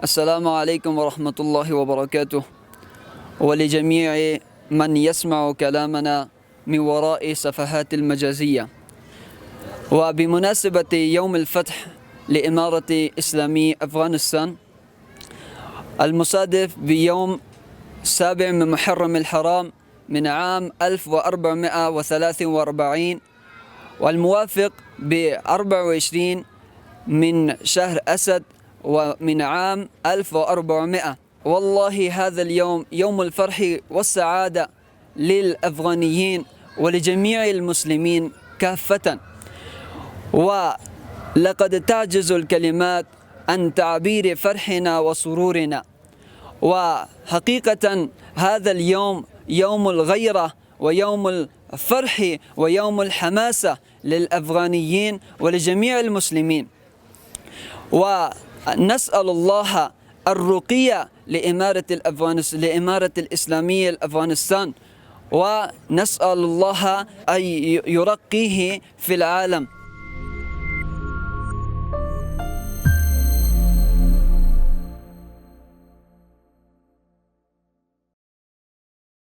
السلام عليكم ورحمة الله وبركاته، ولجميع من يسمع كلامنا من وراء صفحات المجازية. وبمناسبة يوم الفتح لإمارة إسلامي أفغانستان المصادف بيوم 7 من محرم الحرام من عام 1443 والموافق ب24 من شهر أسد ومن عام 1400. والله هذا اليوم يوم الفرح والسعادة للأفغانيين ولجميع المسلمين كافة، ولقد تعجز الكلمات عن تعبير فرحنا وسرورنا. وحقيقة هذا اليوم يوم الغيرة ويوم الفرح ويوم الحماسة للأفغانيين ولجميع المسلمين، ونسأل الله الرقية لإمارة الإسلامية لأفغانستان، ونسأل الله أن يرقيه في العالم.